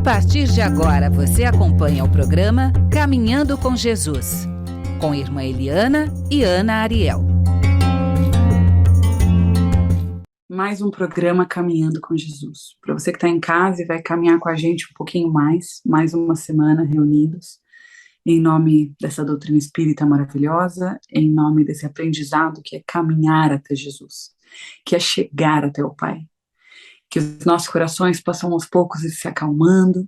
partir de agora, você acompanha o programa Caminhando com Jesus, com Irmã Eliana e Ana Ariel. Mais um programa Caminhando com Jesus. Para você que está em casa e vai caminhar com a gente um pouquinho mais uma semana reunidos, em nome dessa doutrina espírita maravilhosa, em nome desse aprendizado que é caminhar até Jesus, que é chegar até o Pai. Que os nossos corações possam aos poucos ir se acalmando,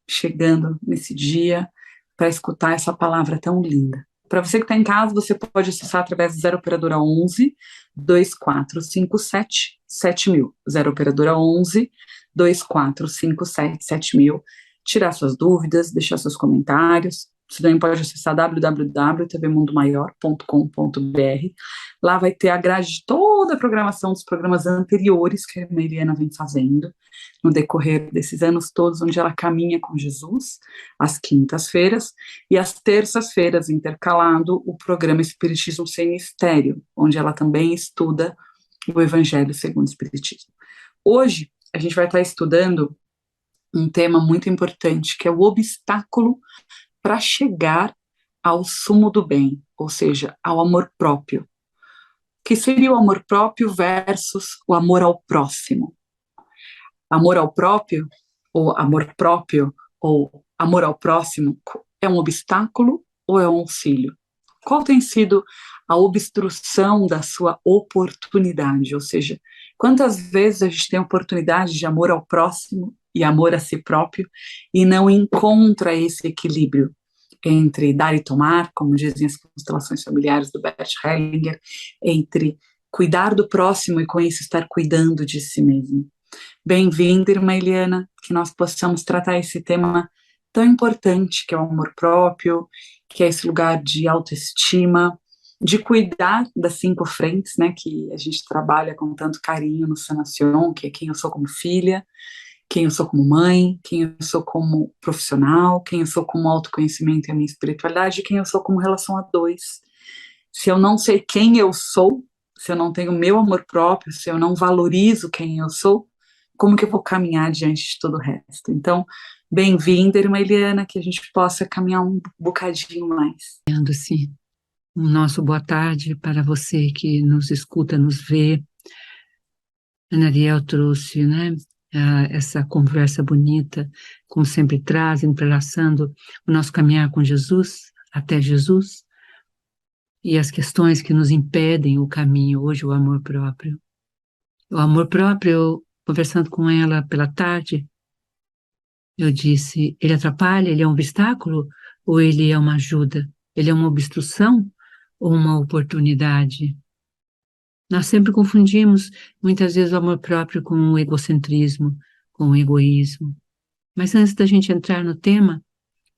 chegando nesse dia para escutar essa palavra tão linda. Para você que está em casa, você pode acessar através do 0 operadora 11 2457 7000, 0 operadora 11 2457 7000, tirar suas dúvidas, deixar seus comentários. Você também pode acessar www.tvmundomaior.com.br. Lá vai ter a grade de toda a programação dos programas anteriores que a irmã Eliana vem fazendo no decorrer desses anos todos, onde ela caminha com Jesus, às quintas-feiras, e às terças-feiras, intercalado, o programa Espiritismo Sem Mistério, onde ela também estuda o Evangelho segundo o Espiritismo. Hoje, a gente vai estar estudando um tema muito importante, que é o obstáculo para chegar ao sumo do bem, ou seja, ao amor próprio. Que seria o amor próprio versus o amor ao próximo. Amor ao próprio, ou amor próprio, ou amor ao próximo, é um obstáculo ou é um auxílio? Qual tem sido a obstrução da sua oportunidade? Ou seja, quantas vezes a gente tem oportunidade de amor ao próximo e amor a si próprio e não encontra esse equilíbrio entre dar e tomar, como dizem as constelações familiares do Bert Hellinger, entre cuidar do próximo e com isso estar cuidando de si mesmo. Bem-vinda, irmã Eliana, que nós possamos tratar esse tema tão importante, que é o amor próprio, que é esse lugar de autoestima, de cuidar das 5 frentes, né, que a gente trabalha com tanto carinho no Sanacion, que é quem eu sou como filha, quem eu sou como mãe, quem eu sou como profissional, quem eu sou como autoconhecimento e a minha espiritualidade, e quem eu sou como relação a 2. Se eu não sei quem eu sou, se eu não tenho meu amor próprio, se eu não valorizo quem eu sou, como que eu vou caminhar diante de todo o resto? Então, bem-vinda, irmã Eliana, que a gente possa caminhar um bocadinho mais. Sim. Um nosso boa tarde para você que nos escuta, nos vê. Ana Ariel trouxe, né, essa conversa bonita, como sempre traz, entrelaçando o nosso caminhar com Jesus, até Jesus, e as questões que nos impedem o caminho, hoje o amor próprio. O amor próprio, conversando com ela pela tarde, eu disse, ele atrapalha, ele é um obstáculo ou ele é uma ajuda? Ele é uma obstrução ou uma oportunidade? Nós sempre confundimos, muitas vezes, o amor próprio com o egocentrismo, com o egoísmo. Mas antes da gente entrar no tema,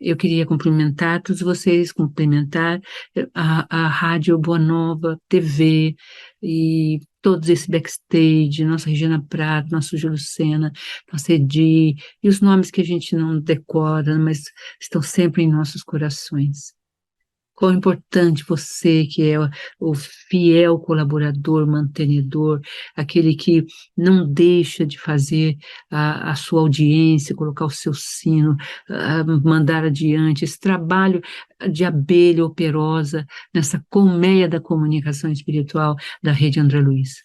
eu queria cumprimentar todos vocês, cumprimentar a Rádio Boa Nova, TV, e todos esse backstage, nossa Regina Prado, nosso Júlio Sena, nossa Edi, e os nomes que a gente não decora, mas estão sempre em nossos corações. Quão importante você, que é o fiel colaborador, mantenedor, aquele que não deixa de fazer a sua audiência, colocar o seu sino, mandar adiante, esse trabalho de abelha operosa nessa colmeia da comunicação espiritual da Rede André Luiz.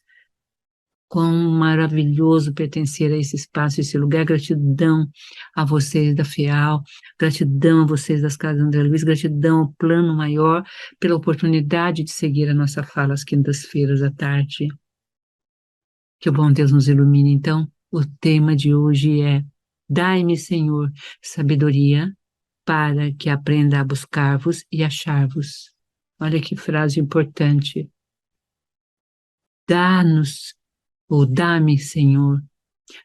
Quão maravilhoso pertencer a esse espaço, esse lugar. Gratidão a vocês da FEAL, gratidão a vocês das Casas André Luiz, gratidão ao Plano Maior pela oportunidade de seguir a nossa fala às quintas-feiras à tarde. Que o bom Deus nos ilumine. Então, o tema de hoje é: dai-me, Senhor, sabedoria para que aprenda a buscar-vos e achar-vos. Olha que frase importante. Dá-nos, ou dá-me, Senhor,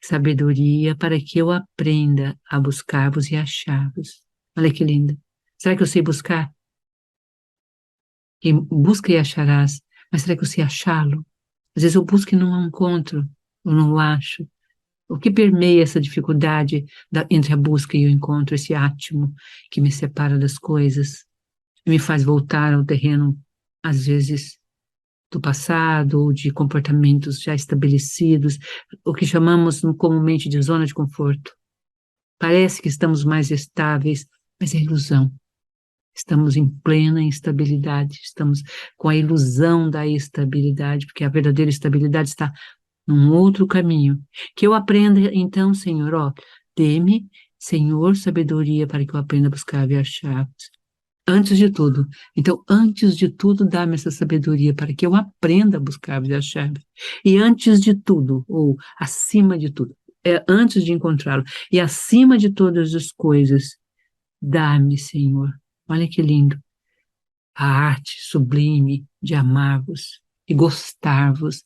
sabedoria para que eu aprenda a buscar-vos e achar-vos. Olha que linda. Será que eu sei buscar? Quem busca e acharás. Mas será que eu sei achá-lo? Às vezes eu busco e não encontro, eu não o acho. O que permeia essa dificuldade entre a busca e o encontro, esse átimo que me separa das coisas, e me faz voltar ao terreno, às vezes, do passado, ou de comportamentos já estabelecidos, o que chamamos comumente de zona de conforto. Parece que estamos mais estáveis, mas é ilusão. Estamos em plena instabilidade, estamos com a ilusão da estabilidade, porque a verdadeira estabilidade está num outro caminho. Que eu aprenda, então, Senhor, dê-me, Senhor, sabedoria para que eu aprenda a buscar e achar. Antes de tudo. Então, antes de tudo, dá-me essa sabedoria para que eu aprenda a buscar e achar. E antes de tudo, ou acima de tudo, antes de encontrá-lo, e acima de todas as coisas, dá-me, Senhor. Olha que lindo. A arte sublime de amar-vos e gostar-vos.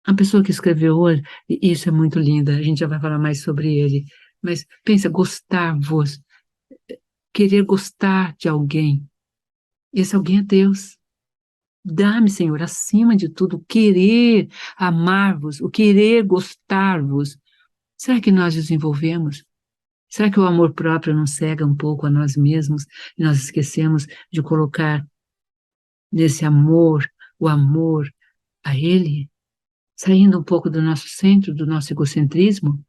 A pessoa que escreveu hoje, e isso é muito linda, a gente já vai falar mais sobre ele, mas pensa, gostar-vos, querer gostar de alguém. Esse alguém é Deus. Dá-me, Senhor, acima de tudo, o querer amar-vos, o querer gostar-vos. Será que nós desenvolvemos? Será que o amor próprio não cega um pouco a nós mesmos e nós esquecemos de colocar nesse amor, o amor a Ele, saindo um pouco do nosso centro, do nosso egocentrismo?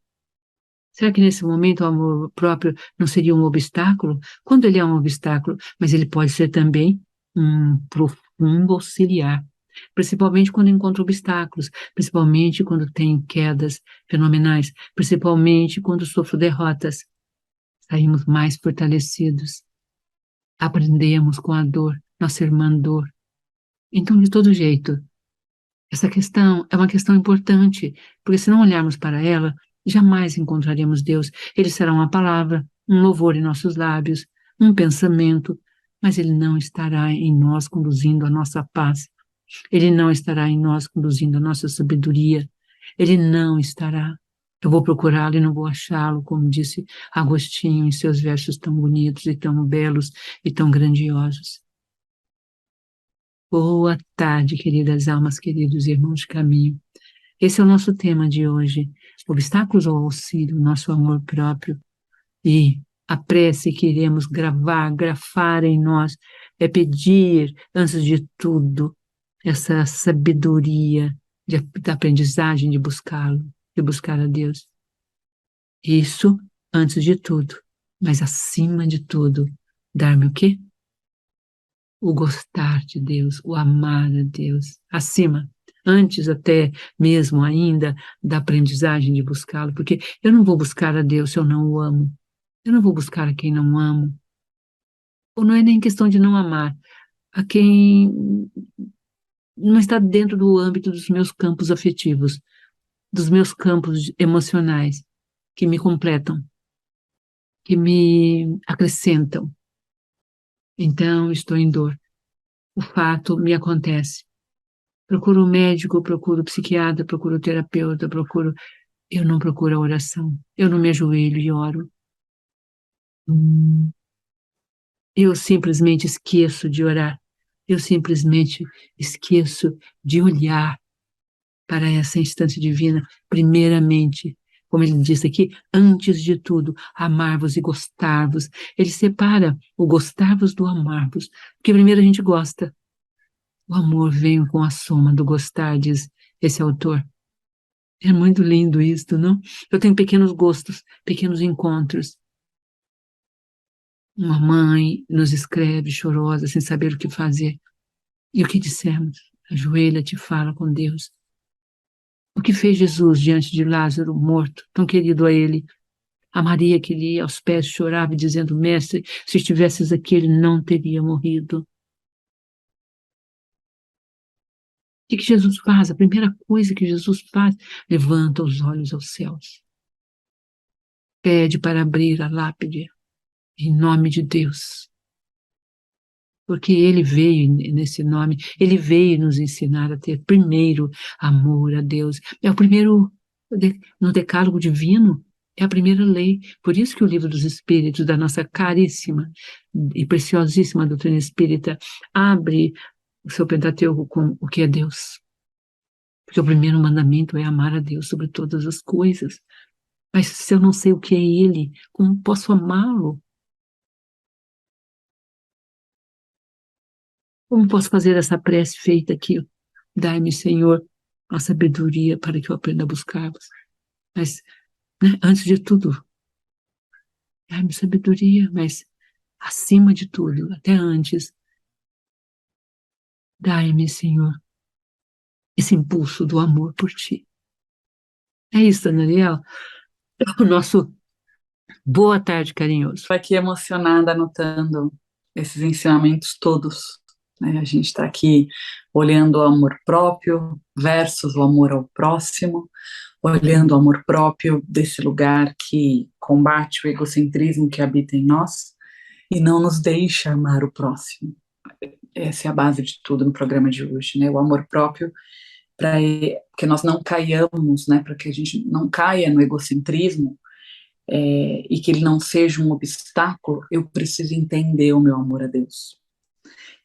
Será que nesse momento o amor próprio não seria um obstáculo? Quando ele é um obstáculo, mas ele pode ser também um profundo auxiliar, principalmente quando encontra obstáculos, principalmente quando tenho quedas fenomenais, principalmente quando sofro derrotas. Saímos mais fortalecidos, aprendemos com a dor, nossa irmã dor. Então, de todo jeito, essa questão é uma questão importante, porque se não olharmos para ela, jamais encontraremos Deus. Ele será uma palavra, um louvor em nossos lábios, um pensamento, mas ele não estará em nós conduzindo a nossa paz. Ele não estará em nós conduzindo a nossa sabedoria. Ele não estará. Eu vou procurá-lo e não vou achá-lo, como disse Agostinho em seus versos tão bonitos e tão belos e tão grandiosos. Boa tarde, queridas almas, queridos irmãos de caminho. Esse é o nosso tema de hoje, obstáculos ao auxílio, nosso amor próprio. E a prece que iremos grafar em nós, é pedir, antes de tudo, essa sabedoria da aprendizagem de buscá-lo, de buscar a Deus. Isso antes de tudo, mas acima de tudo, dar-me o quê? O gostar de Deus, o amar a Deus, acima, antes até mesmo ainda da aprendizagem de buscá-lo, porque eu não vou buscar a Deus se eu não o amo, eu não vou buscar a quem não amo, ou não é nem questão de não amar, a quem não está dentro do âmbito dos meus campos afetivos, dos meus campos emocionais, que me completam, que me acrescentam. Então, estou em dor. O fato me acontece. Procuro um médico, procuro um psiquiatra, procuro um terapeuta, eu não procuro a oração. Eu não me ajoelho e oro. Eu simplesmente esqueço de orar. Eu simplesmente esqueço de olhar para essa instância divina, primeiramente, como ele diz aqui, antes de tudo, amar-vos e gostar-vos. Ele separa o gostar-vos do amar-vos, porque primeiro a gente gosta. O amor vem com a soma do gostar, diz esse autor. É muito lindo isso, não? Eu tenho pequenos gostos, pequenos encontros. Uma mãe nos escreve chorosa, sem saber o que fazer. E o que dissemos? Ajoelha-te e fala com Deus. O que fez Jesus diante de Lázaro morto, tão querido a ele? A Maria que lhe ia aos pés chorava, dizendo, mestre, se estivesses aqui, ele não teria morrido. O que Jesus faz? A primeira coisa que Jesus faz, levanta os olhos aos céus. Pede para abrir a lápide, em nome de Deus. Porque ele veio nesse nome, ele veio nos ensinar a ter primeiro amor a Deus. É o primeiro, no decálogo divino, é a primeira lei. Por isso que o livro dos Espíritos, da nossa caríssima e preciosíssima doutrina espírita, abre o seu Pentateuco com o que é Deus. Porque o primeiro mandamento é amar a Deus sobre todas as coisas. Mas se eu não sei o que é Ele, como posso amá-lo? Como posso fazer essa prece feita aqui? Dai-me, Senhor, a sabedoria para que eu aprenda a buscar-vos. Mas, né, antes de tudo, dai-me sabedoria, mas acima de tudo, até antes, dai-me, Senhor, esse impulso do amor por ti. É isso, Daniel. O nosso boa tarde carinhoso. Estou aqui emocionada anotando esses ensinamentos todos, né? A gente está aqui olhando o amor próprio versus o amor ao próximo, olhando o amor próprio desse lugar que combate o egocentrismo que habita em nós e não nos deixa amar o próximo. Essa é a base de tudo no programa de hoje, né? O amor próprio para que nós não caiamos, né? Para que a gente não caia no egocentrismo e que ele não seja um obstáculo, eu preciso entender o meu amor a Deus.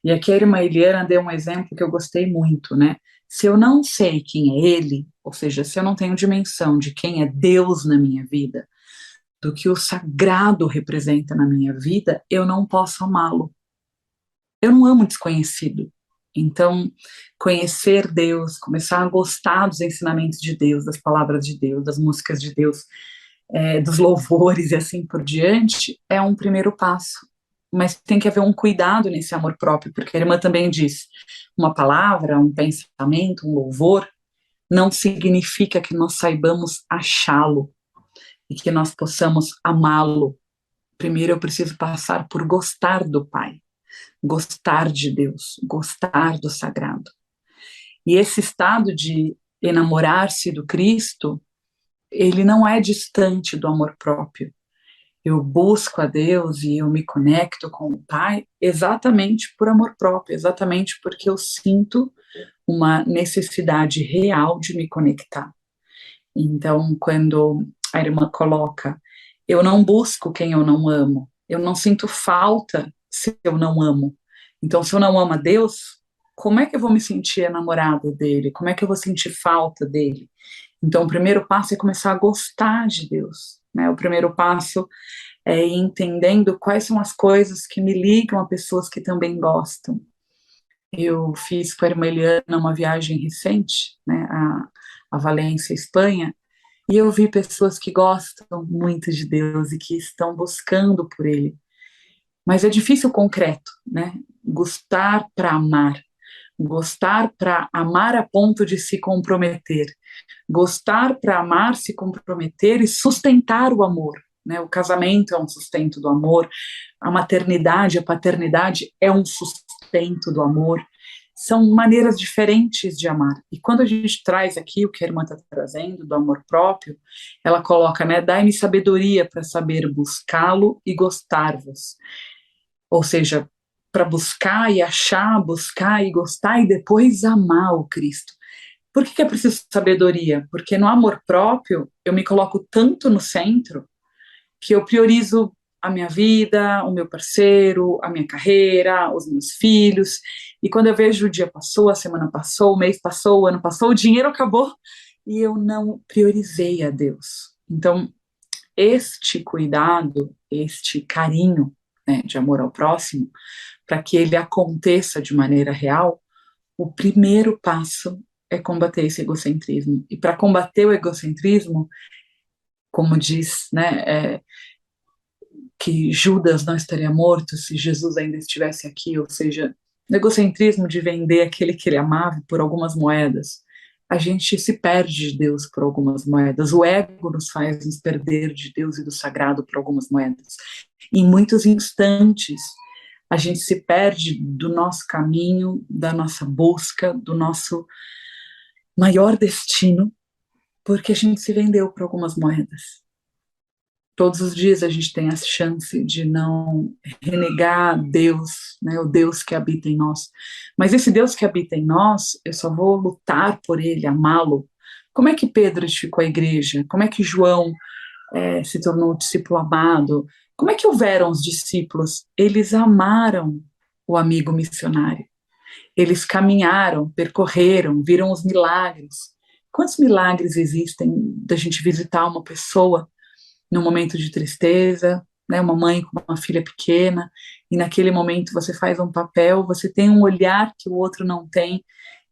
E aqui a irmã Eliana deu um exemplo que eu gostei muito, né? Se eu não sei quem é Ele, ou seja, se eu não tenho dimensão de quem é Deus na minha vida, do que o sagrado representa na minha vida, eu não posso amá-lo. Eu não amo desconhecido. Então, conhecer Deus, começar a gostar dos ensinamentos de Deus, das palavras de Deus, das músicas de Deus, dos louvores e assim por diante, é um primeiro passo. Mas tem que haver um cuidado nesse amor próprio, porque a irmã também diz, uma palavra, um pensamento, um louvor, não significa que nós saibamos achá-lo e que nós possamos amá-lo. Primeiro eu preciso passar por gostar do Pai, gostar de Deus, gostar do sagrado. E esse estado de enamorar-se do Cristo, ele não é distante do amor próprio. Eu busco a Deus e eu me conecto com o Pai exatamente por amor próprio, exatamente porque eu sinto uma necessidade real de me conectar. Então, quando a irmã coloca, eu não busco quem eu não amo, eu não sinto falta se eu não amo. Então, se eu não amo a Deus, como é que eu vou me sentir enamorada dele? Como é que eu vou sentir falta dele? Então, o primeiro passo é começar a gostar de Deus, né? O primeiro passo é ir entendendo quais são as coisas que me ligam a pessoas que também gostam. Eu fiz com a irmã Eliana uma viagem recente, né, a Valência, Espanha, e eu vi pessoas que gostam muito de Deus e que estão buscando por Ele. Mas é difícil o concreto, né? Gostar para amar a ponto de se comprometer, gostar para amar, se comprometer e sustentar o amor, né? O casamento é um sustento do amor, a maternidade, a paternidade é um sustento do amor. São maneiras diferentes de amar. E quando a gente traz aqui o que a irmã está trazendo, do amor próprio, ela coloca, né, dai-me sabedoria para saber buscá-lo e gostar-vos. Ou seja, para buscar e achar, buscar e gostar e depois amar o Cristo. Por que é preciso sabedoria? Porque no amor próprio, eu me coloco tanto no centro que eu priorizo a minha vida, o meu parceiro, a minha carreira, os meus filhos, e quando eu vejo o dia passou, a semana passou, o mês passou, o ano passou, o dinheiro acabou, e eu não priorizei a Deus. Então, este cuidado, este carinho, né, de amor ao próximo, para que ele aconteça de maneira real, o primeiro passo é combater esse egocentrismo. E para combater o egocentrismo, como diz, né, que Judas não estaria morto se Jesus ainda estivesse aqui, ou seja, o egocentrismo de vender aquele que ele amava por algumas moedas. A gente se perde de Deus por algumas moedas, o ego nos faz nos perder de Deus e do sagrado por algumas moedas. Em muitos instantes, a gente se perde do nosso caminho, da nossa busca, do nosso maior destino, porque a gente se vendeu por algumas moedas. Todos os dias a gente tem a chance de não renegar Deus, né, o Deus que habita em nós. Mas esse Deus que habita em nós, eu só vou lutar por ele, amá-lo. Como é que Pedro edificou a igreja? Como é que João se tornou um discípulo amado? Como é que houveram os discípulos? Eles amaram o amigo missionário. Eles caminharam, percorreram, viram os milagres. Quantos milagres existem da gente visitar uma pessoa num momento de tristeza, né, uma mãe com uma filha pequena, e naquele momento você faz um papel, você tem um olhar que o outro não tem,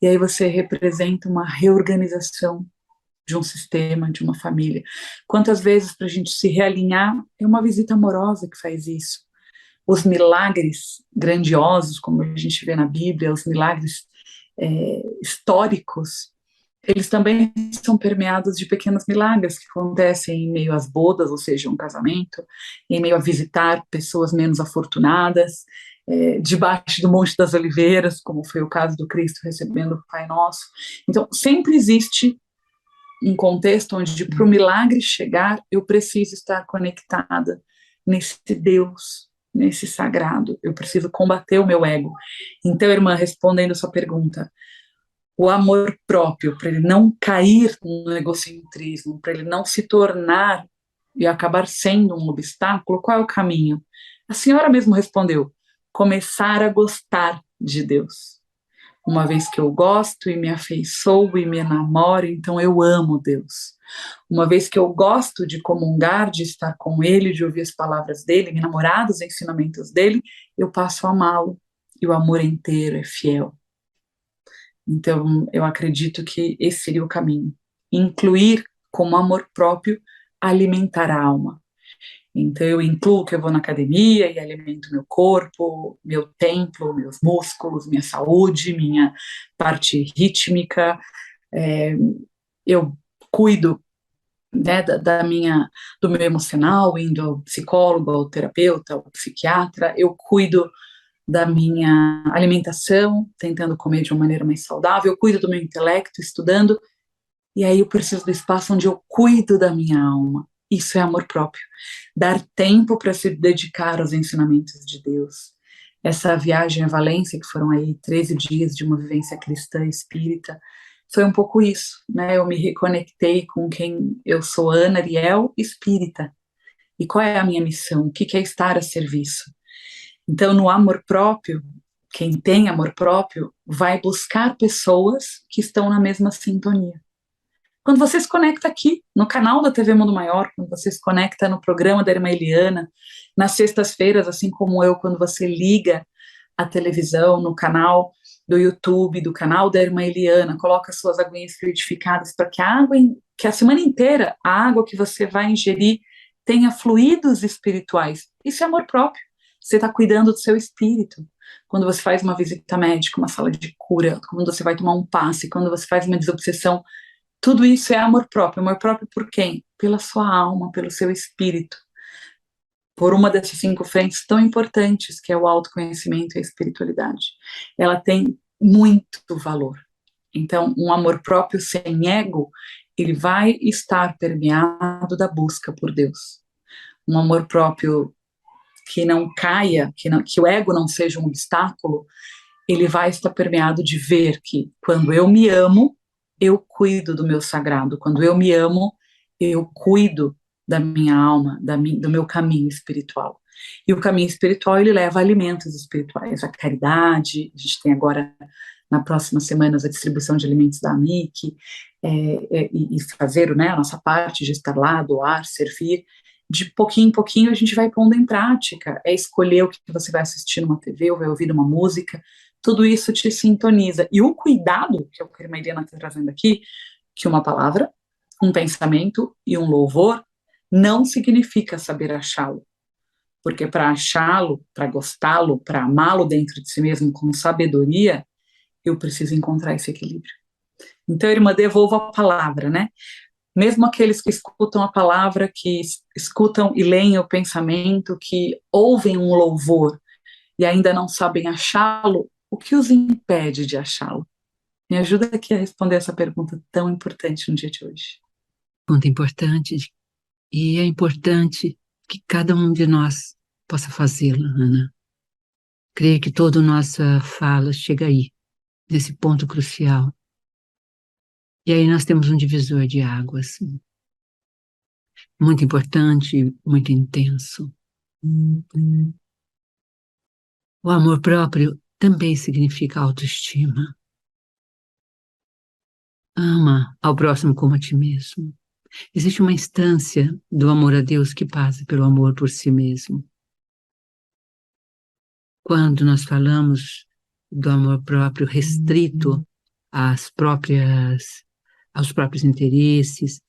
e aí você representa uma reorganização de um sistema, de uma família. Quantas vezes para a gente se realinhar, é uma visita amorosa que faz isso. Os milagres grandiosos, como a gente vê na Bíblia, os milagres históricos, eles também são permeados de pequenos milagres que acontecem em meio às bodas, ou seja, um casamento, em meio a visitar pessoas menos afortunadas, debaixo do Monte das Oliveiras, como foi o caso do Cristo recebendo o Pai Nosso. Então, sempre existe um contexto onde, para o milagre chegar, eu preciso estar conectada nesse Deus, nesse sagrado. Eu preciso combater o meu ego. Então, irmã, respondendo a sua pergunta, o amor próprio, para ele não cair no egocentrismo, para ele não se tornar e acabar sendo um obstáculo, qual é o caminho? A senhora mesmo respondeu: começar a gostar de Deus. Uma vez que eu gosto e me afeiçoo e me enamoro, então eu amo Deus. Uma vez que eu gosto de comungar, de estar com Ele, de ouvir as palavras dEle, me enamorar dos ensinamentos dEle, eu passo a amá-lo. E o amor inteiro é fiel. Então, eu acredito que esse seria o caminho. Incluir como amor próprio alimentar a alma. Então, eu incluo que eu vou na academia e alimento meu corpo, meu templo, meus músculos, minha saúde, minha parte rítmica. Eu cuido, né, do meu emocional, indo ao psicólogo, ao terapeuta, ao psiquiatra. Eu cuido da minha alimentação, tentando comer de uma maneira mais saudável. Eu cuido do meu intelecto, estudando. E aí eu preciso do espaço onde eu cuido da minha alma. Isso é amor próprio. Dar tempo para se dedicar aos ensinamentos de Deus. Essa viagem a Valência, que foram aí 13 dias de uma vivência cristã espírita, foi um pouco isso, né? Eu me reconectei com quem eu sou, Ana Ariel, espírita. E qual é a minha missão? O que é estar a serviço? Então, no amor próprio, quem tem amor próprio vai buscar pessoas que estão na mesma sintonia. Quando você se conecta aqui, no canal da TV Mundo Maior, quando você se conecta no programa da Irmã Eliana, nas sextas-feiras, assim como eu, quando você liga a televisão no canal do YouTube, do canal da Irmã Eliana, coloca suas aguinhas fluidificadas para que que a semana inteira, a água que você vai ingerir tenha fluidos espirituais. Isso é amor próprio. Você está cuidando do seu espírito. Quando você faz uma visita médica, uma sala de cura, quando você vai tomar um passe, quando você faz uma desobsessão, tudo isso é amor próprio. Amor próprio por quem? Pela sua alma, pelo seu espírito. Por uma dessas 5 frentes tão importantes, que é o autoconhecimento e a espiritualidade. Ela tem muito valor. Então, um amor próprio sem ego, ele vai estar permeado da busca por Deus. Um amor próprio que não caia, que o ego não seja um obstáculo, ele vai estar permeado de ver que quando eu me amo, eu cuido do meu sagrado. Quando eu me amo, eu cuido da minha alma, do meu caminho espiritual. E o caminho espiritual, ele leva a alimentos espirituais, a caridade. A gente tem agora, na próxima semana, a distribuição de alimentos da AMIC, e fazer, né, a nossa parte de estar lá, doar, servir. De pouquinho em pouquinho a gente vai pondo em prática, escolher o que você vai assistir numa TV ou vai ouvir uma música, tudo isso te sintoniza. E o cuidado, que é o que a irmã Eliana está trazendo aqui, que uma palavra, um pensamento e um louvor não significa saber achá-lo. Porque para achá-lo, para gostá-lo, para amá-lo dentro de si mesmo com sabedoria, eu preciso encontrar esse equilíbrio. Então, irmã, devolva a palavra, né? Mesmo aqueles que escutam a palavra, que escutam e leem o pensamento, que ouvem um louvor e ainda não sabem achá-lo, o que os impede de achá-lo? Me ajuda aqui a responder essa pergunta tão importante no dia de hoje. Pergunta importante, e é importante que cada um de nós possa fazê-la, Ana. Creio que toda nossa fala chega aí, nesse ponto crucial. E aí nós temos um divisor de águas, muito importante, muito intenso. O amor próprio também significa autoestima. Ama ao próximo como a ti mesmo. Existe uma instância do amor a Deus que passa pelo amor por si mesmo. Quando nós falamos do amor próprio restrito às próprias aos próprios interesses,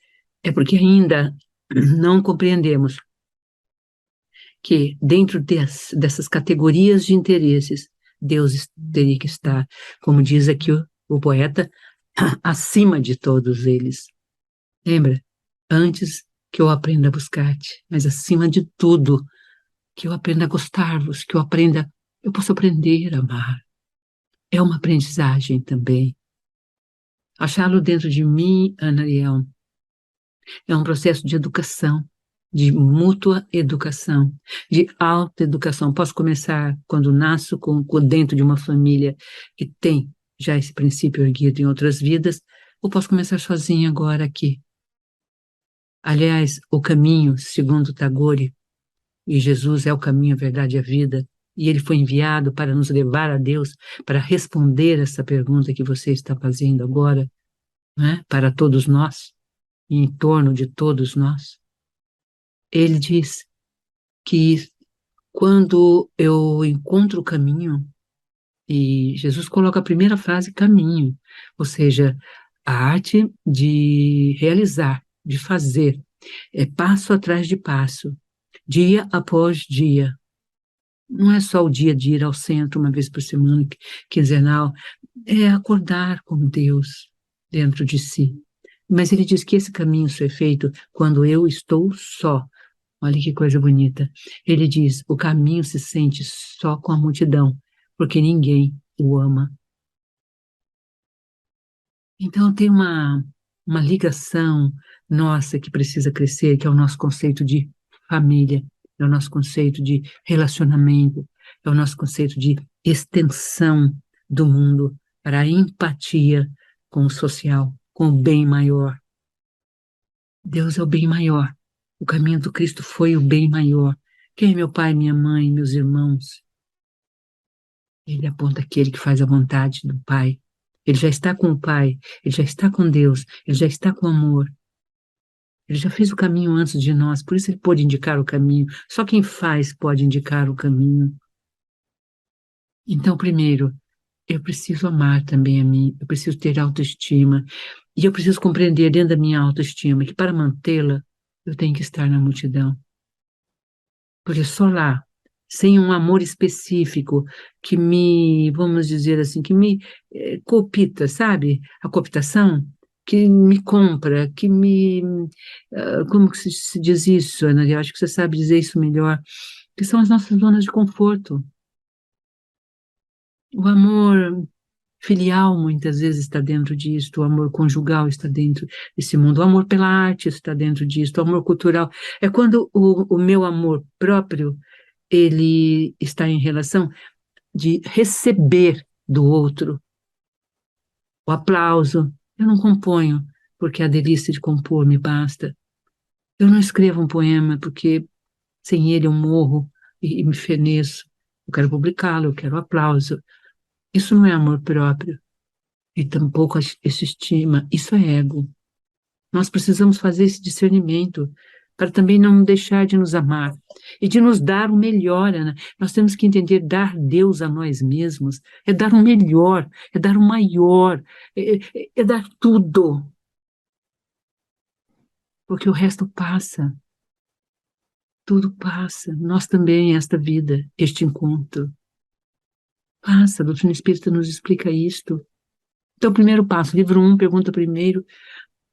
é porque ainda não compreendemos que dentro dessas categorias de interesses, Deus teria que estar, como diz aqui o poeta, acima de todos eles. Lembra? Antes que eu aprenda a buscar-te, mas acima de tudo, que eu aprenda a gostar-vos, que eu posso aprender a amar. É uma aprendizagem também. Achá-lo dentro de mim, Ana Ariel, é um processo de educação, de mútua educação, de autoeducação. Posso começar quando nasço dentro de uma família que tem já esse princípio erguido em outras vidas, ou posso começar sozinha agora aqui. Aliás, o caminho, segundo Tagore, e Jesus é o caminho, a verdade e a vida, e ele foi enviado para nos levar a Deus, para responder essa pergunta que você está fazendo agora, né, para todos nós, e em torno de todos nós. Ele diz que quando eu encontro o caminho, e Jesus coloca a primeira frase, caminho, ou seja, a arte de realizar, de fazer, é passo atrás de passo, dia após dia. Não é só o dia de ir ao centro uma vez por semana, quinzenal, é acordar com Deus dentro de si. Mas ele diz que esse caminho só é feito quando eu estou só. Olha que coisa bonita. Ele diz, o caminho se sente só com a multidão, porque ninguém o ama. Então tem uma ligação nossa que precisa crescer, que é o nosso conceito de família, é o nosso conceito de relacionamento, é o nosso conceito de extensão do mundo para a empatia com o social, com o bem maior. Deus é o bem maior. O caminho do Cristo foi o bem maior. Quem é meu pai, minha mãe, meus irmãos? Ele aponta aquele que faz a vontade do Pai. Ele já está com o Pai, ele já está com Deus, ele já está com o amor. Ele já fez o caminho antes de nós, por isso ele pode indicar o caminho. Só quem faz pode indicar o caminho. Então, primeiro, eu preciso amar também a mim, eu preciso ter autoestima, e eu preciso compreender dentro da minha autoestima que para mantê-la, eu tenho que estar na multidão. Porque só lá, sem um amor específico que me, vamos dizer assim, que me coopta, sabe? A cooptação, que me compra, que me... como que se diz isso, Ana? Eu acho que você sabe dizer isso melhor, que são as nossas zonas de conforto. O amor filial muitas vezes está dentro disso, o amor conjugal está dentro desse mundo, o amor pela arte está dentro disso, o amor cultural. É quando o meu amor próprio, ele está em relação de receber do outro o aplauso. Eu não componho porque a delícia de compor me basta. Eu não escrevo um poema porque sem ele eu morro e me feneço. Eu quero publicá-lo, eu quero aplauso. Isso não é amor próprio. E tampouco essa estima, isso é ego. Nós precisamos fazer esse discernimento para também não deixar de nos amar e de nos dar o melhor, Ana. Nós temos que entender, dar Deus a nós mesmos é dar o melhor, é dar o maior, é dar tudo. Porque o resto passa, tudo passa. Nós também, esta vida, este encontro. Passa, a doutrina espírita nos explica isto. Então, primeiro passo, livro 1, pergunta primeiro,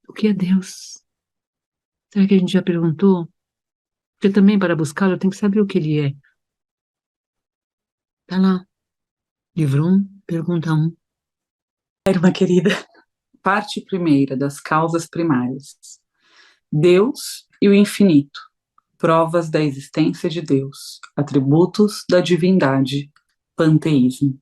o que é Deus? Será que a gente já perguntou? Porque também para buscá-lo eu tenho que saber o que ele é. Tá lá. Livro 1, pergunta 1. Irmã querida, parte primeira das causas primárias. Deus e o infinito, provas da existência de Deus, atributos da divindade, panteísmo.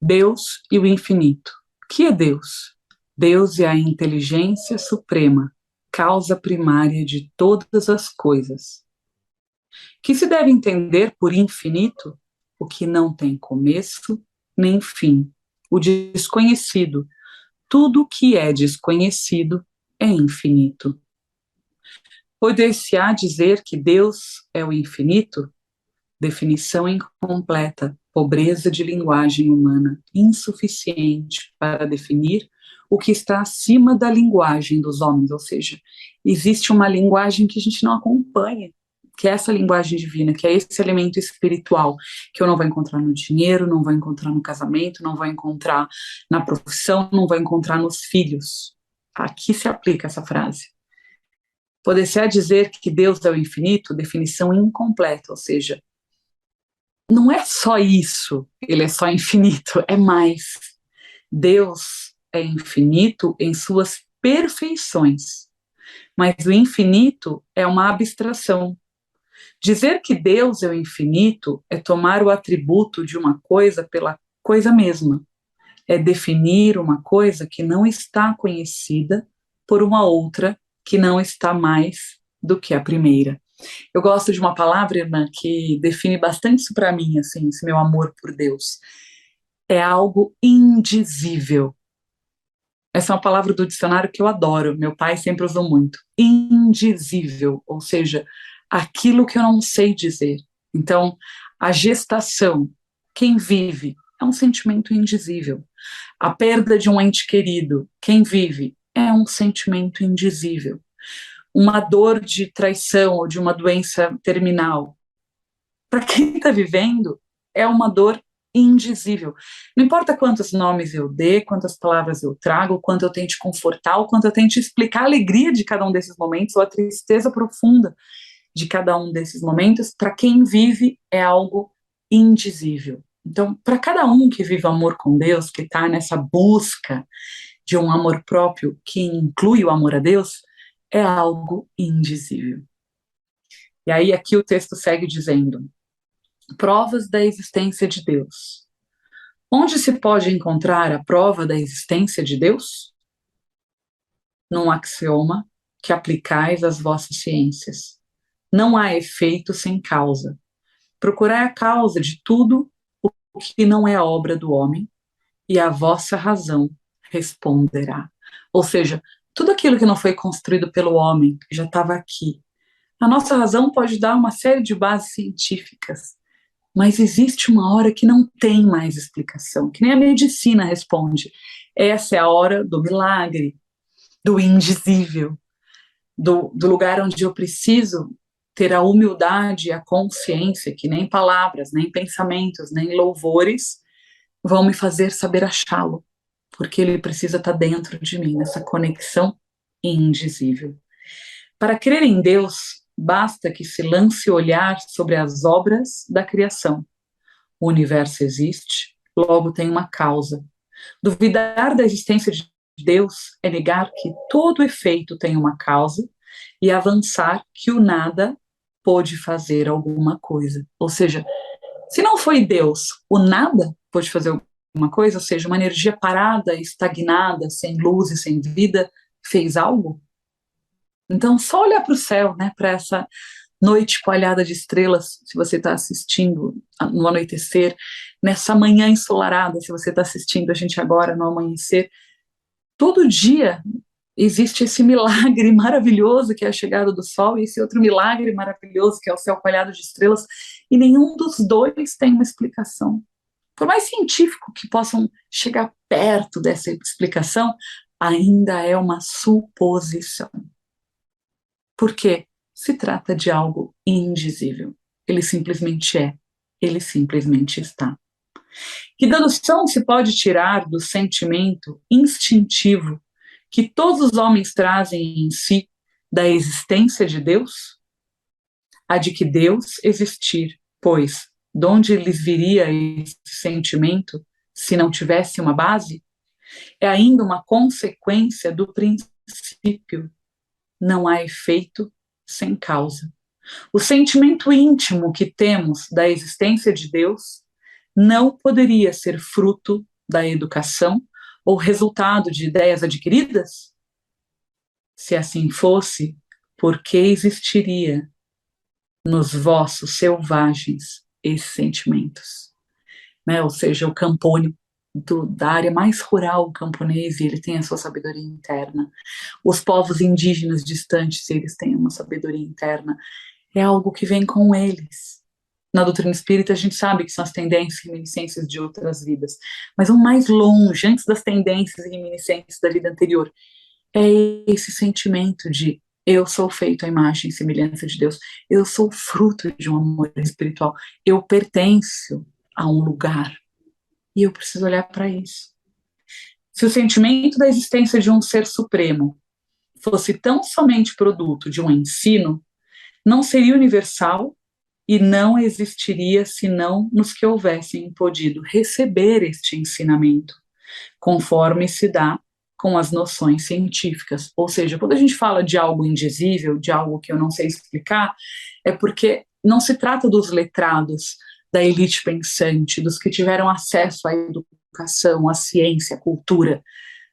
Deus e o infinito. O que é Deus? Deus é a inteligência suprema, causa primária de todas as coisas. Que se deve entender por infinito o que não tem começo nem fim, o desconhecido. Tudo que é desconhecido é infinito. Poder-se-á dizer que Deus é o infinito? Definição incompleta, pobreza de linguagem humana, insuficiente para definir o que está acima da linguagem dos homens, ou seja, existe uma linguagem que a gente não acompanha, que é essa linguagem divina, que é esse elemento espiritual, que eu não vou encontrar no dinheiro, não vou encontrar no casamento, não vou encontrar na profissão, não vou encontrar nos filhos. Aqui se aplica essa frase. Poder-se-á dizer que Deus é o infinito, definição incompleta, ou seja, não é só isso, ele é só infinito, é mais. Deus é infinito em suas perfeições, mas o infinito é uma abstração. Dizer que Deus é o infinito é tomar o atributo de uma coisa pela coisa mesma, é definir uma coisa que não está conhecida por uma outra que não está mais do que a primeira. Eu gosto de uma palavra, irmã, que define bastante isso para mim, assim, esse meu amor por Deus. É algo indizível. Essa é uma palavra do dicionário que eu adoro, meu pai sempre usou muito. Indizível, ou seja, aquilo que eu não sei dizer. Então, a gestação, quem vive, é um sentimento indizível. A perda de um ente querido, quem vive, é um sentimento indizível. Uma dor de traição ou de uma doença terminal, para quem está vivendo, é uma dor indizível. Não importa quantos nomes eu dê, quantas palavras eu trago, quanto eu tente confortar, ou quanto eu tente explicar a alegria de cada um desses momentos, ou a tristeza profunda de cada um desses momentos, para quem vive é algo indizível. Então, para cada um que vive o amor com Deus, que está nessa busca de um amor próprio que inclui o amor a Deus, é algo indizível. E aí aqui o texto segue dizendo: provas da existência de Deus. Onde se pode encontrar a prova da existência de Deus? Num axioma que aplicais às vossas ciências. Não há efeito sem causa. Procurai a causa de tudo o que não é obra do homem, e a vossa razão responderá. Ou seja, tudo aquilo que não foi construído pelo homem já estava aqui. A nossa razão pode dar uma série de bases científicas, mas existe uma hora que não tem mais explicação, que nem a medicina responde. Essa é a hora do milagre, do indizível, do lugar onde eu preciso ter a humildade e a consciência que nem palavras, nem pensamentos, nem louvores vão me fazer saber achá-lo, porque ele precisa estar dentro de mim, nessa conexão indizível. Para crer em Deus, basta que se lance olhar sobre as obras da criação. O universo existe, logo tem uma causa. Duvidar da existência de Deus é negar que todo efeito tem uma causa e avançar que o nada pôde fazer alguma coisa. Ou seja, se não foi Deus, o nada pôde fazer alguma coisa, ou seja, uma energia parada, estagnada, sem luz e sem vida, fez algo? Então, só olhar para o céu, né, para essa noite coalhada de estrelas, se você está assistindo no anoitecer, nessa manhã ensolarada, se você está assistindo a gente agora no amanhecer, todo dia existe esse milagre maravilhoso que é a chegada do sol e esse outro milagre maravilhoso que é o céu coalhado de estrelas, e nenhum dos dois tem uma explicação. Por mais científico que possam chegar perto dessa explicação, ainda é uma suposição. Por quê? Se trata de algo indizível. Ele simplesmente é. Ele simplesmente está. Que dedução se pode tirar do sentimento instintivo que todos os homens trazem em si da existência de Deus? A de que Deus existir, pois de onde lhes viria esse sentimento se não tivesse uma base? É ainda uma consequência do princípio. Não há efeito sem causa. O sentimento íntimo que temos da existência de Deus não poderia ser fruto da educação ou resultado de ideias adquiridas? Se assim fosse, por que existiria nos vossos selvagens esses sentimentos? Né? Ou seja, o campônio da área mais rural camponesa, ele tem a sua sabedoria interna. Os povos indígenas distantes, eles têm uma sabedoria interna. É algo que vem com eles. na doutrina espírita a gente sabe que são as tendências e reminiscências de outras vidas, mas vão mais longe, antes das tendências e reminiscências da vida anterior. É esse sentimento de eu sou feito à imagem e semelhança de Deus, eu sou fruto de um amor espiritual, eu pertenço a um lugar, e eu preciso olhar para isso. Se o sentimento da existência de um ser supremo fosse tão somente produto de um ensino, não seria universal e não existiria senão nos que houvessem podido receber este ensinamento, conforme se dá com as noções científicas. Ou seja, quando a gente fala de algo indizível, de algo que eu não sei explicar, é porque não se trata dos letrados, da elite pensante, dos que tiveram acesso à educação, à ciência, à cultura.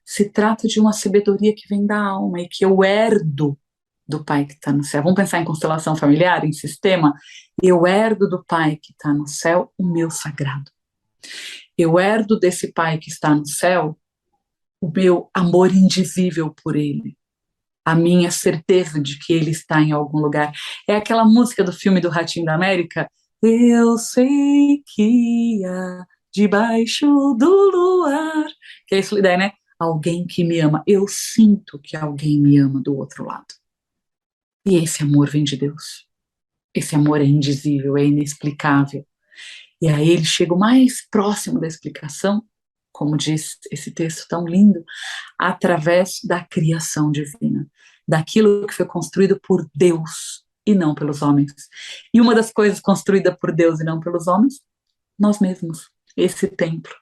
Se trata de uma sabedoria que vem da alma e que eu herdo do Pai que está no céu. Vamos pensar em constelação familiar, em sistema? Eu herdo do Pai que está no céu o meu sagrado. Eu herdo desse Pai que está no céu o meu amor indizível por Ele, a minha certeza de que Ele está em algum lugar. É aquela música do filme do Ratinho da América, eu sei que há debaixo do luar, que é isso daí, né? Alguém que me ama. Eu sinto que alguém me ama do outro lado. E esse amor vem de Deus. Esse amor é indizível, é inexplicável. E aí ele chega o mais próximo da explicação, como diz esse texto tão lindo, através da criação divina, daquilo que foi construído por Deus e não pelos homens. E uma das coisas construída por Deus e não pelos homens, nós mesmos. Esse templo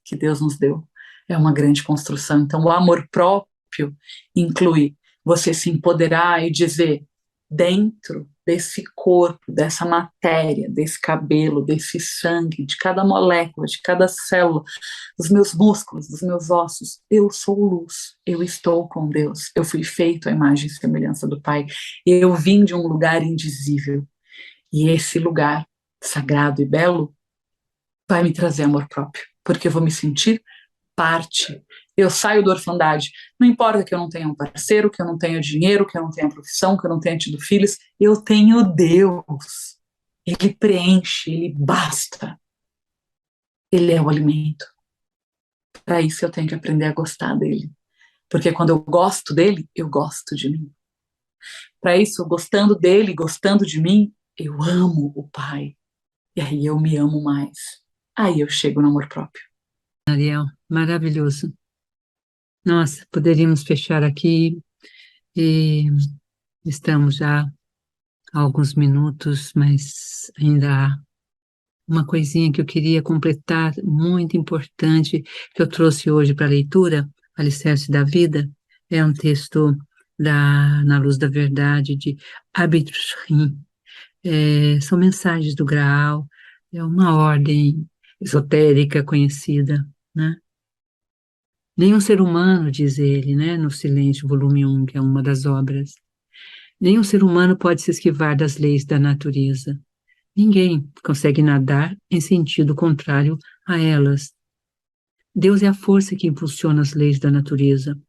que Deus nos deu é uma grande construção. Então, o amor próprio inclui você se empoderar e dizer, dentro desse corpo, dessa matéria, desse cabelo, desse sangue, de cada molécula, de cada célula, dos meus músculos, dos meus ossos, eu sou luz, eu estou com Deus, eu fui feito à imagem e semelhança do Pai, eu vim de um lugar indizível, e esse lugar sagrado e belo vai me trazer amor próprio, porque eu vou me sentir parte. Eu saio da orfandade. Não importa que eu não tenha um parceiro, que eu não tenha dinheiro, que eu não tenha profissão, que eu não tenha tido filhos, eu tenho Deus. Ele preenche, ele basta. Ele é o alimento. Para isso eu tenho que aprender a gostar dele. Porque quando eu gosto dele, eu gosto de mim. Para isso, gostando dele, gostando de mim, eu amo o Pai. E aí eu me amo mais. Aí eu chego no amor próprio. Ariel, maravilhoso. Nossa, poderíamos fechar aqui e estamos já há alguns minutos, mas ainda há uma coisinha que eu queria completar, muito importante, que eu trouxe hoje para a leitura, Alicerce da Vida, é um texto Na Luz da Verdade, de Abid Shrim. São mensagens do Graal, é uma ordem esotérica conhecida, né? Nenhum ser humano, diz ele, né, no Silêncio, volume 1, que é uma das obras, nenhum ser humano pode se esquivar das leis da natureza. Ninguém consegue nadar em sentido contrário a elas. Deus é a força que impulsiona as leis da natureza,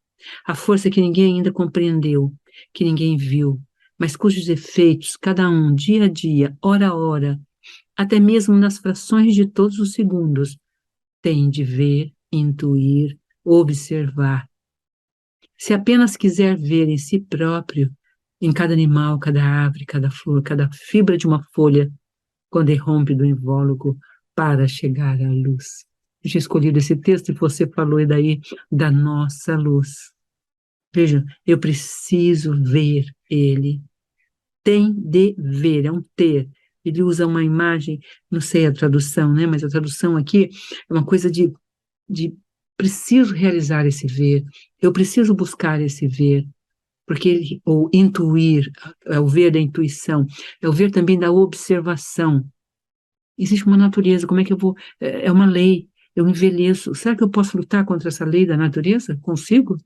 a força que ninguém ainda compreendeu, que ninguém viu, mas cujos efeitos, cada um, dia a dia, hora a hora, até mesmo nas frações de todos os segundos, tem de ver, intuir, observar. Se apenas quiser ver em si próprio, em cada animal, cada árvore, cada flor, cada fibra de uma folha, quando irrompe do invólucro para chegar à luz. Eu tinha escolhido esse texto e você falou daí da nossa luz. Veja, eu preciso ver ele. Tem de ver, é um ter. Ele usa uma imagem, não sei a tradução, né? Mas a tradução aqui é uma coisa de preciso realizar esse ver, eu preciso buscar esse ver, porque ou intuir, é o ver da intuição, é o ver também da observação. Existe uma natureza, como é que eu vou, é uma lei, eu envelheço, será que eu posso lutar contra essa lei da natureza? Consigo?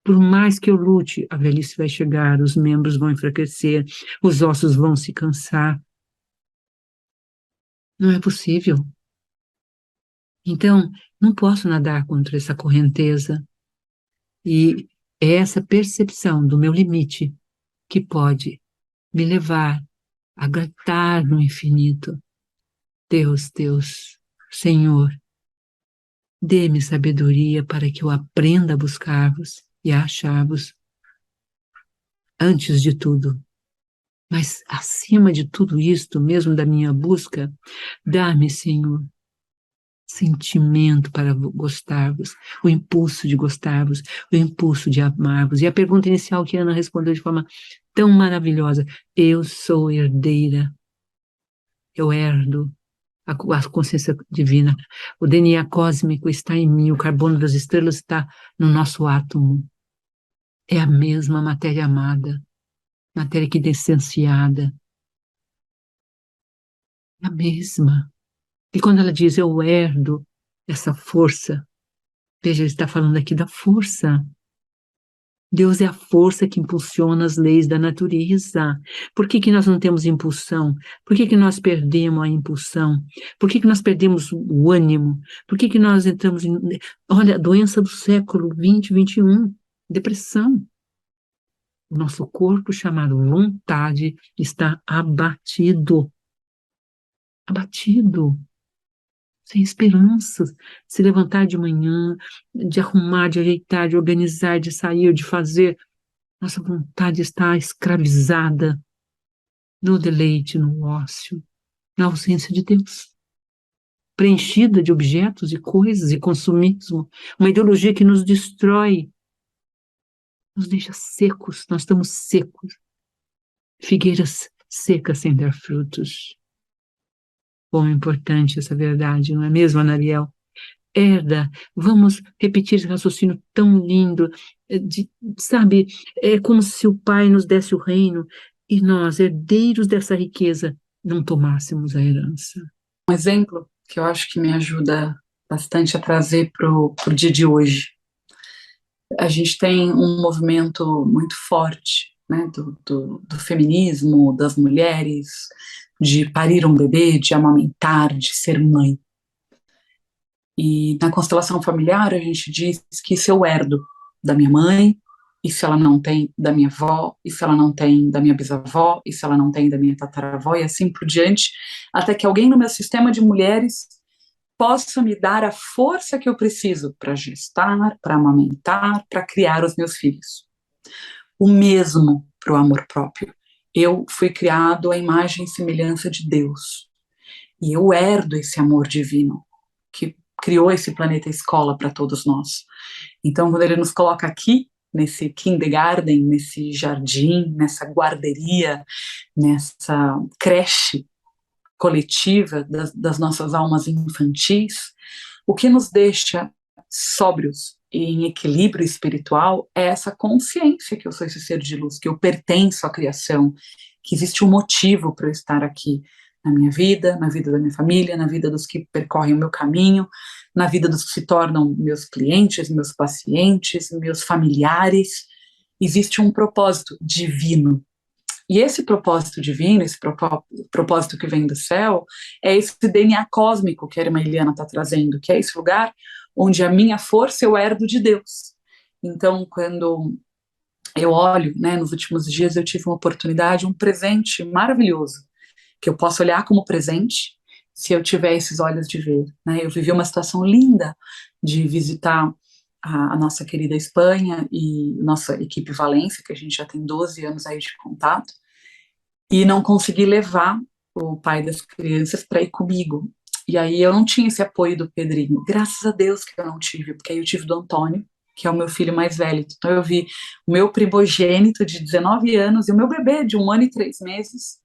Por mais que eu lute, a velhice vai chegar, os membros vão enfraquecer, os ossos vão se cansar. Não é possível. Então, não posso nadar contra essa correnteza. E é essa percepção do meu limite que pode me levar a gritar no infinito: Deus, Deus, Senhor, dê-me sabedoria para que eu aprenda a buscar-vos e a achar-vos antes de tudo. Mas acima de tudo isto, mesmo da minha busca, dá-me, Senhor, sentimento para gostar-vos, o impulso de gostar-vos, o impulso de amar-vos. E a pergunta inicial que Ana respondeu de forma tão maravilhosa: eu sou herdeira, eu herdo a consciência divina, o DNA cósmico está em mim, o carbono das estrelas está no nosso átomo. É a mesma matéria amada, matéria equidescenciada, é a mesma. E quando ela diz eu herdo essa força, veja, ele está falando aqui da força. Deus é a força que impulsiona as leis da natureza. Por que que nós não temos impulsão? Por que que nós perdemos a impulsão? Por que que nós perdemos o ânimo? Por que que nós entramos em... Olha, a doença do século 20, 21, depressão. O nosso corpo, chamado vontade, está abatido. Abatido. Sem esperança, se levantar de manhã, de arrumar, de ajeitar, de organizar, de sair, de fazer. Nossa vontade está escravizada no deleite, no ócio, na ausência de Deus. Preenchida de objetos e coisas e consumismo. Uma ideologia que nos destrói, nos deixa secos, nós estamos secos. Figueiras secas sem dar frutos. Como é importante essa verdade, não é mesmo, Anariel? Herda, vamos repetir esse raciocínio tão lindo, sabe, é como se o Pai nos desse o reino e nós, herdeiros dessa riqueza, não tomássemos a herança. Um exemplo que eu acho que me ajuda bastante a trazer para o dia de hoje. A gente tem um movimento muito forte, né, do feminismo, das mulheres, de parir um bebê, de amamentar, de ser mãe. E na constelação familiar a gente diz que se eu herdo da minha mãe, e se ela não tem da minha avó, e se ela não tem da minha bisavó, e se ela não tem da minha tataravó, e assim por diante, até que alguém no meu sistema de mulheres possa me dar a força que eu preciso para gestar, para amamentar, para criar os meus filhos. O mesmo para o amor próprio. Eu fui criado à imagem e semelhança de Deus. E eu herdo esse amor divino, que criou esse planeta escola para todos nós. Então, quando ele nos coloca aqui, nesse kindergarten, nesse jardim, nessa guarderia, nessa creche coletiva das nossas almas infantis, o que nos deixa sóbrios e em equilíbrio espiritual é essa consciência que eu sou esse ser de luz, que eu pertenço à criação, que existe um motivo para eu estar aqui na minha vida, na vida da minha família, na vida dos que percorrem o meu caminho, na vida dos que se tornam meus clientes, meus pacientes, meus familiares. Existe um propósito divino. E esse propósito divino, esse propósito que vem do céu, é esse DNA cósmico que a irmã Eliana está trazendo, que é esse lugar onde a minha força eu herdo de Deus. Então, quando eu olho, né, nos últimos dias eu tive uma oportunidade, um presente maravilhoso, que eu posso olhar como presente, se eu tiver esses olhos de ver, né? Eu vivi uma situação linda de visitar a nossa querida Espanha e nossa equipe Valência, que a gente já tem 12 anos aí de contato, e não consegui levar o pai das crianças para ir comigo. E aí eu não tinha esse apoio do Pedrinho. Graças a Deus que eu não tive, porque aí eu tive do Antônio, que é o meu filho mais velho. Então eu vi o meu primogênito de 19 anos e o meu bebê de 1 ano e 3 meses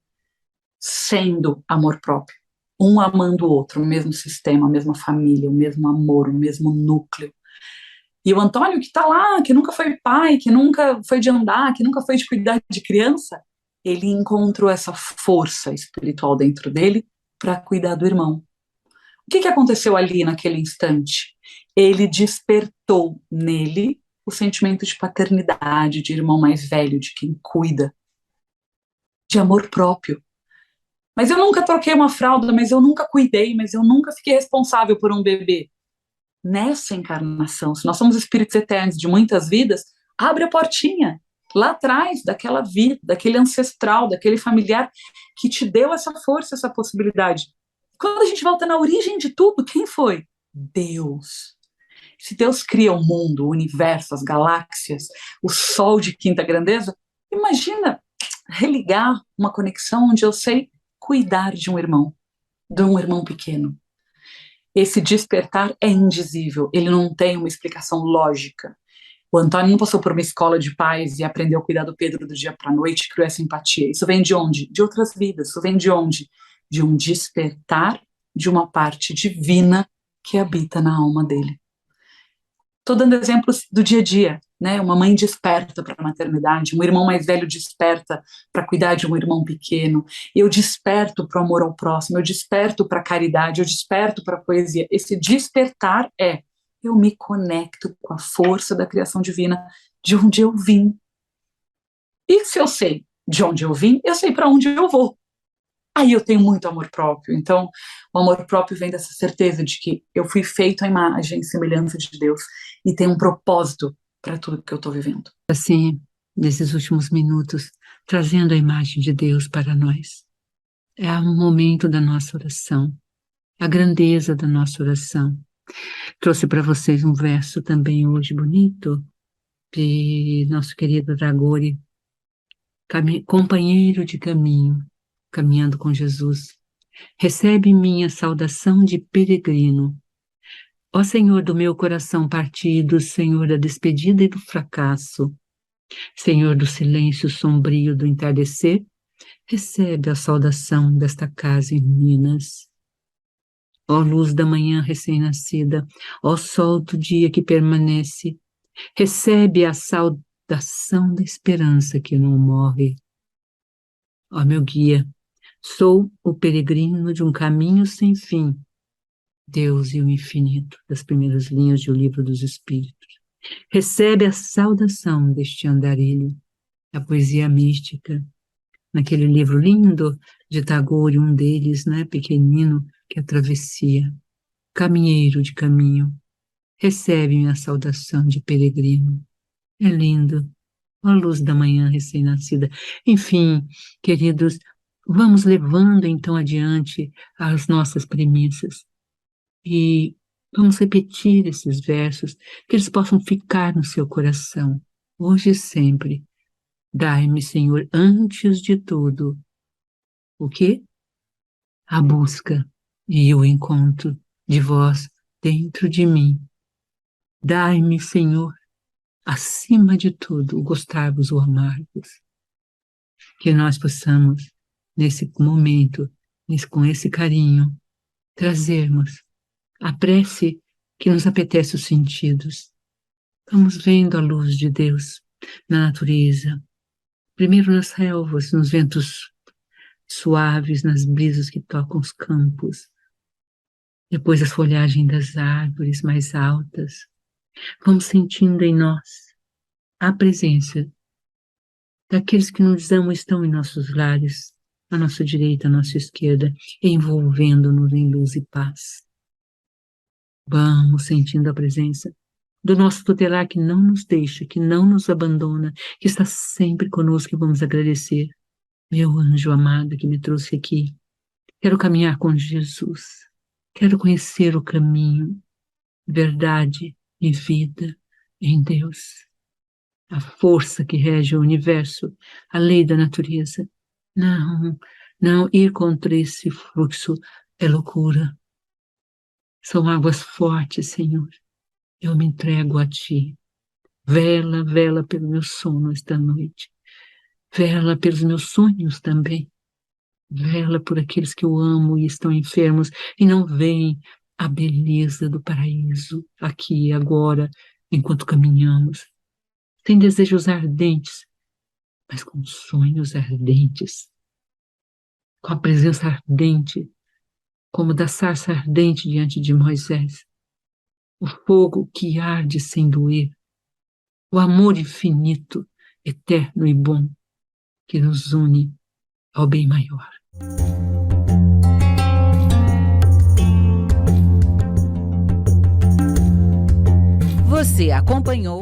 sendo amor próprio. Um amando o outro, o mesmo sistema, a mesma família, o mesmo amor, o mesmo núcleo. E o Antônio que está lá, que nunca foi pai, que nunca foi de andar, que nunca foi de cuidar de criança, ele encontrou essa força espiritual dentro dele para cuidar do irmão. O que aconteceu ali naquele instante? Ele despertou nele o sentimento de paternidade, de irmão mais velho, de quem cuida, de amor próprio. Mas eu nunca troquei uma fralda, mas eu nunca cuidei, mas eu nunca fiquei responsável por um bebê. Nessa encarnação, se nós somos espíritos eternos de muitas vidas, abre a portinha, lá atrás, daquela vida, daquele ancestral, daquele familiar que te deu essa força, essa possibilidade. Quando a gente volta na origem de tudo, quem foi? Deus. Se Deus cria o mundo, o universo, as galáxias, o sol de quinta grandeza, imagina religar uma conexão onde eu sei cuidar de um irmão pequeno. Esse despertar é indizível, ele não tem uma explicação lógica. O Antônio não passou por uma escola de pais e aprendeu a cuidar do Pedro do dia para a noite, criou essa empatia. Isso vem de onde? De outras vidas. Isso vem de onde? De um despertar de uma parte divina que habita na alma dele. Estou dando exemplos do dia a dia, né? Uma mãe desperta para a maternidade, um irmão mais velho desperta para cuidar de um irmão pequeno, eu desperto para o amor ao próximo, eu desperto para a caridade, eu desperto para a poesia. Esse despertar eu me conecto com a força da criação divina de onde eu vim. E se eu sei de onde eu vim, eu sei para onde eu vou. Aí eu tenho muito amor próprio. Então, o amor próprio vem dessa certeza de que eu fui feito à imagem e semelhança de Deus e tem um propósito para tudo que eu estou vivendo. Assim, nesses últimos minutos, trazendo a imagem de Deus para nós. É o momento da nossa oração, a grandeza da nossa oração. Trouxe para vocês um verso também hoje bonito, de nosso querido Dragori, companheiro de caminho, caminhando com Jesus. Recebe minha saudação de peregrino. Ó Senhor do meu coração partido, Senhor da despedida e do fracasso, Senhor do silêncio sombrio do entardecer, recebe a saudação desta casa em ruínas. Ó luz da manhã recém-nascida, ó sol do dia que permanece, recebe a saudação da esperança que não morre. Ó meu guia, sou o peregrino de um caminho sem fim, Deus e o infinito, das primeiras linhas de O Livro dos Espíritos. Recebe a saudação deste andarilho, a poesia mística, naquele livro lindo de Tagore, um deles, né, pequenino, que é a travessia. Caminheiro de caminho, recebe minha saudação de peregrino. É lindo, a luz da manhã recém-nascida. Enfim, queridos, vamos levando então adiante as nossas premissas e vamos repetir esses versos, que eles possam ficar no seu coração, hoje e sempre. Dai-me, Senhor, antes de tudo, o quê? A busca e o encontro de vós dentro de mim. Dai-me, Senhor, acima de tudo, o gostar-vos, o amar-vos. Que nós possamos, nesse momento, com esse carinho, trazermos a prece que nos apetece os sentidos. Vamos vendo a luz de Deus na natureza, primeiro nas relvas, nos ventos suaves, nas brisas que tocam os campos, depois as folhagens das árvores mais altas. Vamos sentindo em nós a presença daqueles que nos amam, estão em nossos lares, à nossa direita, à nossa esquerda, envolvendo-nos em luz e paz. Vamos sentindo a presença do nosso tutelar que não nos deixa, que não nos abandona, que está sempre conosco, e vamos agradecer. Meu anjo amado que me trouxe aqui, quero caminhar com Jesus, quero conhecer o caminho, verdade e vida em Deus. A força que rege o universo, a lei da natureza. Não ir contra esse fluxo é loucura. São águas fortes, Senhor. Eu me entrego a Ti. Vela, vela pelo meu sono esta noite. Vela pelos meus sonhos também. Vela por aqueles que eu amo e estão enfermos e não veem a beleza do paraíso aqui e agora, enquanto caminhamos. Tem desejos ardentes, mas com sonhos ardentes. Com a presença ardente, como da sarça ardente diante de Moisés. O fogo que arde sem doer. O amor infinito, eterno e bom, que nos une ao bem maior. Você acompanhou